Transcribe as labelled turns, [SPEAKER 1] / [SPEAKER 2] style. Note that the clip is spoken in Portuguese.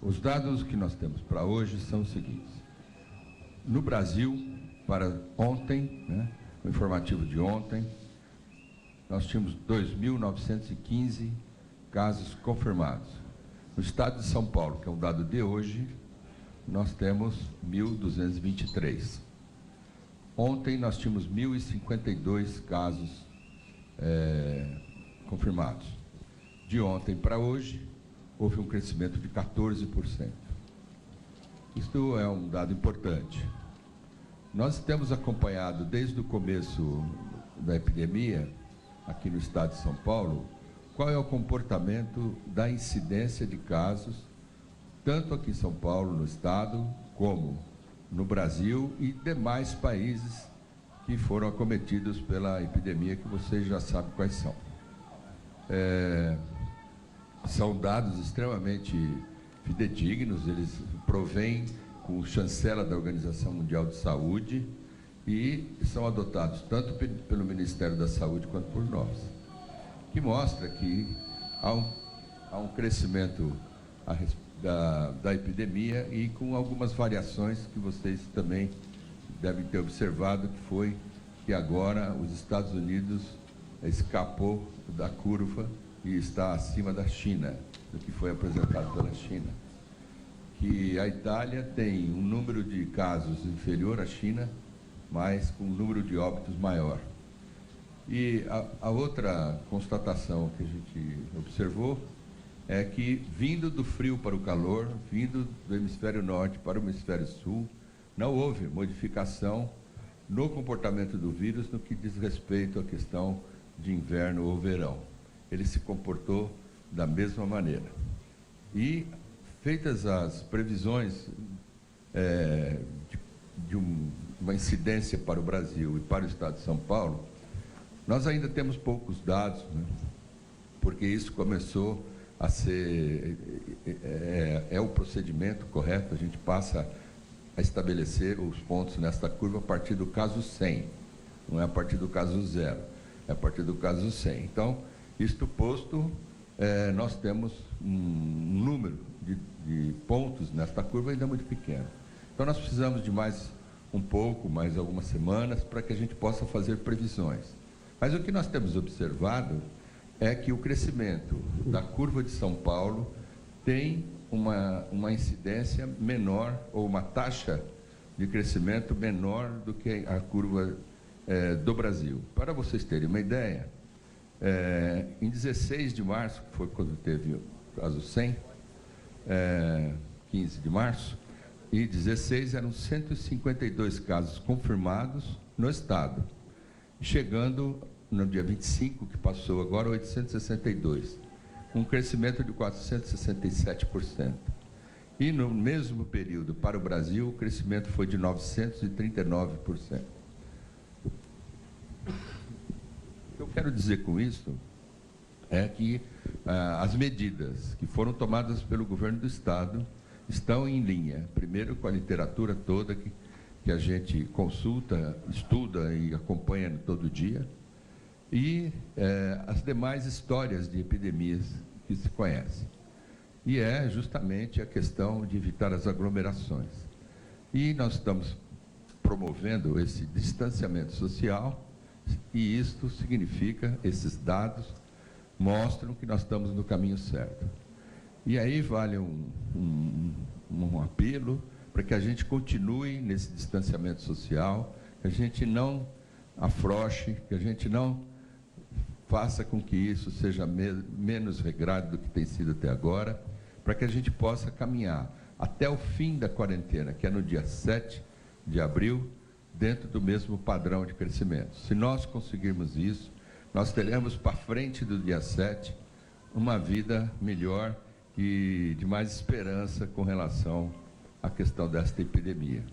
[SPEAKER 1] Os dados que nós temos para hoje são os seguintes. No Brasil, para ontem, o informativo de ontem, nós tínhamos 2.915 casos confirmados. No estado de São Paulo, que é o dado de hoje, nós temos 1.223. Ontem nós tínhamos 1.052 casos confirmados. De ontem para hoje, houve um crescimento de 14%. Isto é um dado importante. Nós temos acompanhado desde o começo da epidemia, aqui no estado de São Paulo, qual é o comportamento da incidência de casos, tanto aqui em São Paulo, no estado, como no Brasil e demais países que foram acometidos pela epidemia, que vocês já sabem quais são. São dados extremamente fidedignos, eles provêm com o chancela da Organização Mundial de Saúde e são adotados tanto pelo Ministério da Saúde quanto por nós, que mostra que há um crescimento da epidemia e com algumas variações que vocês também devem ter observado, que foi que agora os Estados Unidos escapou da curva e está acima da China, do que foi apresentado pela China. Que a Itália tem um número de casos inferior à China, mas com um número de óbitos maior. E a outra constatação que a gente observou é que, vindo do frio para o calor, vindo do hemisfério norte para o hemisfério sul, não houve modificação no comportamento do vírus no que diz respeito à questão de inverno ou verão. Ele se comportou da mesma maneira. E, feitas as previsões de uma incidência para o Brasil e para o estado de São Paulo, nós ainda temos poucos dados, porque isso começou a ser, o procedimento correto, a gente passa a estabelecer os pontos nesta curva a partir do caso 100, não é a partir do caso 0, é a partir do caso 100. Então, isto posto, nós temos um número de pontos nesta curva ainda muito pequeno. Então, nós precisamos de mais algumas semanas, para que a gente possa fazer previsões. Mas o que nós temos observado é que o crescimento da curva de São Paulo tem uma incidência menor, ou uma taxa de crescimento menor do que a curva do Brasil. Para vocês terem uma ideia, em 16 de março, que foi quando teve o caso 100, 15 de março, e 16 eram 152 casos confirmados no estado, chegando no dia 25, que passou agora, 862, um crescimento de 467%. E no mesmo período, para o Brasil, o crescimento foi de 939%. O que eu quero dizer com isso é que as medidas que foram tomadas pelo governo do estado estão em linha, primeiro com a literatura toda que a gente consulta, estuda e acompanha todo dia, e as demais histórias de epidemias que se conhecem. E é justamente a questão de evitar as aglomerações. E nós estamos promovendo esse distanciamento social, e isto significa, esses dados mostram que nós estamos no caminho certo. E aí vale um apelo para que a gente continue nesse distanciamento social, que a gente não afrouxe, que a gente não faça com que isso seja menos regrado do que tem sido até agora, para que a gente possa caminhar até o fim da quarentena, que é no dia 7 de abril, dentro do mesmo padrão de crescimento. Se nós conseguirmos isso, nós teremos para frente do dia 7 uma vida melhor e de mais esperança com relação à questão desta epidemia.